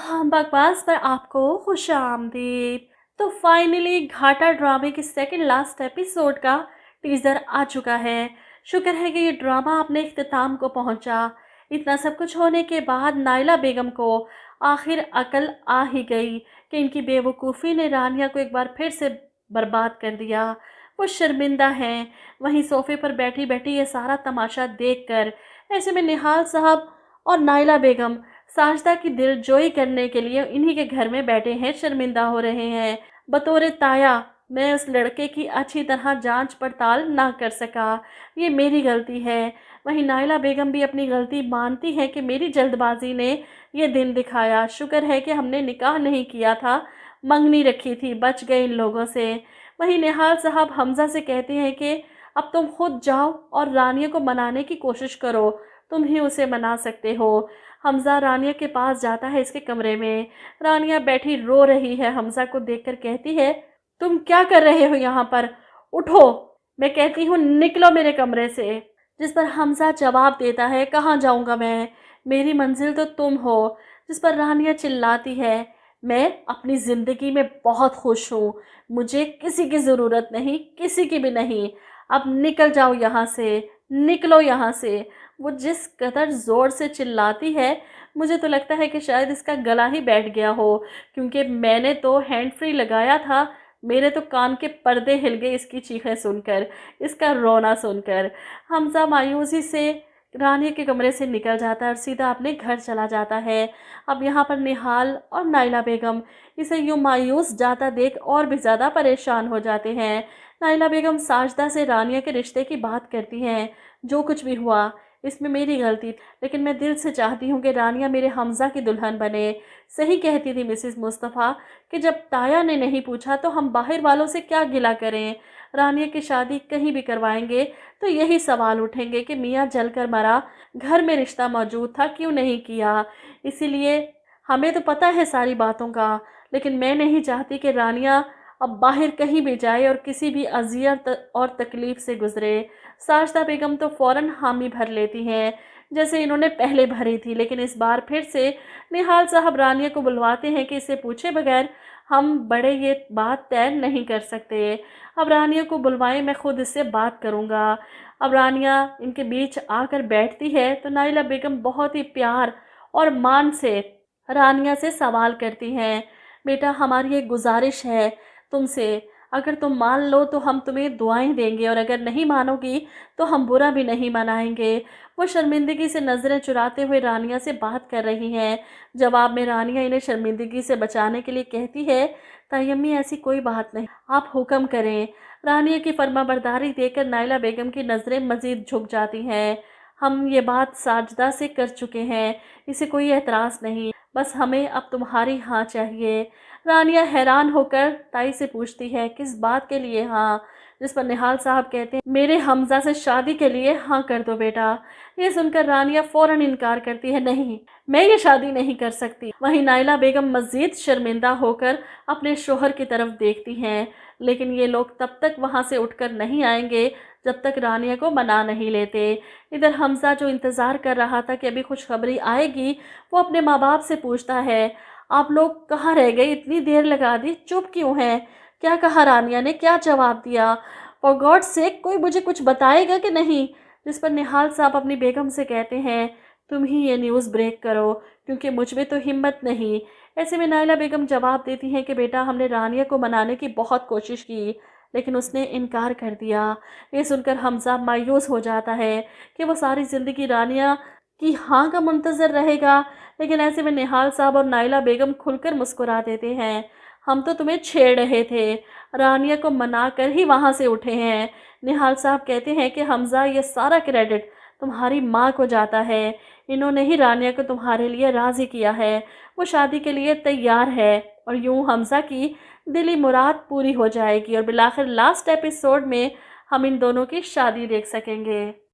हाँ, बकवास पर आपको खुशामदीद। तो फाइनली घाटा ड्रामे के सेकंड लास्ट एपिसोड का टीजर आ चुका है। शुक्र है कि ये ड्रामा अपने इख्तिताम को पहुंचा। इतना सब कुछ होने के बाद नाइला बेगम को आखिर अकल आ ही गई कि इनकी बेवकूफ़ी ने रानिया को एक बार फिर से बर्बाद कर दिया। वो शर्मिंदा हैं। वहीं सोफे पर बैठी बैठी ये सारा तमाशा देखकर ऐसे में निहाल साहब और नाइला बेगम साजदा की दिलजोई करने के लिए इन्हीं के घर में बैठे हैं, शर्मिंदा हो रहे हैं। बतौर ताया मैं उस लड़के की अच्छी तरह जांच पड़ताल ना कर सका, ये मेरी गलती है। वहीं नाइला बेगम भी अपनी गलती मानती है कि मेरी जल्दबाजी ने ये दिन दिखाया। शुक्र है कि हमने निकाह नहीं किया था, मंगनी रखी थी, बच गए इन लोगों से। वहीं निहाल साहब हमजा से कहते हैं कि अब तुम खुद जाओ और रानिया को मनाने की कोशिश करो, तुम ही उसे मना सकते हो। हमजा रानिया के पास जाता है इसके कमरे में। रानिया बैठी रो रही है, हमजा को देखकर कहती है, तुम क्या कर रहे हो यहाँ पर? उठो, मैं कहती हूँ निकलो मेरे कमरे से। जिस पर हमजा जवाब देता है, कहाँ जाऊँगा मैं, मेरी मंजिल तो तुम हो। जिस पर रानिया चिल्लाती है, मैं अपनी ज़िंदगी में बहुत खुश हूँ, मुझे किसी की ज़रूरत नहीं, किसी की भी नहीं। अब निकल जाओ यहाँ से, निकलो यहाँ से। वो जिस कदर ज़ोर से चिल्लाती है, मुझे तो लगता है कि शायद इसका गला ही बैठ गया हो, क्योंकि मैंने तो हैंड फ्री लगाया था, मेरे तो कान के पर्दे हिल गए इसकी चीखें सुनकर, इसका रोना सुनकर। हमजा मायूसी से रानी के कमरे से निकल जाता है और सीधा अपने घर चला जाता है। अब यहाँ पर निहाल और नाइला बेगम इसे यूँ मायूस जाता देख और भी ज़्यादा परेशान हो जाते हैं। नाइला बेगम साजदा से रानिया के रिश्ते की बात करती हैं। जो कुछ भी हुआ इसमें मेरी गलती थी, लेकिन मैं दिल से चाहती हूँ कि रानिया मेरे हमजा की दुल्हन बने। सही कहती थी मिसेस मुस्तफ़ा कि जब ताया ने नहीं पूछा तो हम बाहर वालों से क्या गिला करें। रानिया की शादी कहीं भी करवाएंगे तो यही सवाल उठेंगे कि मियाँ जलकर मरा, घर में रिश्ता मौजूद था, क्यों नहीं किया। इसीलिए हमें तो पता है सारी बातों का, लेकिन मैं नहीं चाहती कि रानिया अब बाहर कहीं भी जाए और किसी भी अजियत और तकलीफ़ से गुजरे। साजदा बेगम तो फ़ौरन हामी भर लेती हैं, जैसे इन्होंने पहले भरी थी, लेकिन इस बार फिर से निहाल साहब रानिया को बुलवाते हैं कि इसे पूछे बगैर हम बड़े ये बात तय नहीं कर सकते। अब रानिया को बुलवाएं, मैं खुद इससे बात करूँगा। अब रानिया इनके बीच आकर बैठती है तो नाइला बेगम बहुत ही प्यार और मान से रानिया से सवाल करती हैं, बेटा हमारी एक गुजारिश है तुमसे, अगर तुम मान लो तो हम तुम्हें दुआएं देंगे और अगर नहीं मानोगी तो हम बुरा भी नहीं मनाएंगे। वो शर्मिंदगी से नज़रें चुराते हुए रानिया से बात कर रही हैं। जवाब में रानिया इन्हें शर्मिंदगी से बचाने के लिए कहती है, तायम्मी ऐसी कोई बात नहीं, आप हुक्म करें। रानिया की फर्माबरदारी देकर नाइला बेगम की नज़रें मज़ीद झुक जाती हैं। हम ये बात साजदा से कर चुके हैं, इसे कोई एतराज़ नहीं, बस हमें अब तुम्हारी हाँ चाहिए। रानिया हैरान होकर ताई से पूछती है, किस बात के लिए हाँ? जिस पर निहाल साहब कहते हैं, मेरे हमजा से शादी के लिए हाँ कर दो बेटा। ये सुनकर रानिया फ़ौरन इनकार करती है, नहीं मैं ये शादी नहीं कर सकती। वहीं नाइला बेगम मज़ीद शर्मिंदा होकर अपने शोहर की तरफ देखती हैं, लेकिन ये लोग तब तक वहाँ से उठकर नहीं आएंगे जब तक रानिया को मना नहीं लेते। इधर हमजा जो इंतज़ार कर रहा था कि अभी खुशखबरी आएगी, वो अपने माँ बाप से पूछता है, आप लोग कहाँ रह गए, इतनी देर लगा दी, चुप क्यों हैं? क्या कहा रानिया ने, क्या जवाब दिया? फॉर गॉड सेक कोई मुझे कुछ बताएगा कि नहीं? जिस पर निहाल साहब अपनी बेगम से कहते हैं, तुम ही ये न्यूज़ ब्रेक करो, क्योंकि मुझ में तो हिम्मत नहीं। ऐसे में नाइला बेगम जवाब देती हैं कि बेटा हमने रानिया को मनाने की बहुत कोशिश की, लेकिन उसने इनकार कर दिया। ये सुनकर हमजा मायूस हो जाता है कि वो सारी ज़िंदगी रानिया की हाँ का मुंतज़र रहेगा। लेकिन ऐसे में निहाल साहब और नाइला बेगम खुलकर मुस्कुरा देते हैं, हम तो तुम्हें छेड़ रहे थे, रानिया को मना कर ही वहाँ से उठे हैं। निहाल साहब कहते हैं कि हमजा ये सारा क्रेडिट तुम्हारी माँ को जाता है, इन्होंने ही रानिया को तुम्हारे लिए राज़ी किया है, वो शादी के लिए तैयार है और यूँ हमजा की दिली मुराद पूरी हो जाएगी और बिलाखिर लास्ट एपिसोड में हम इन दोनों की शादी देख सकेंगे।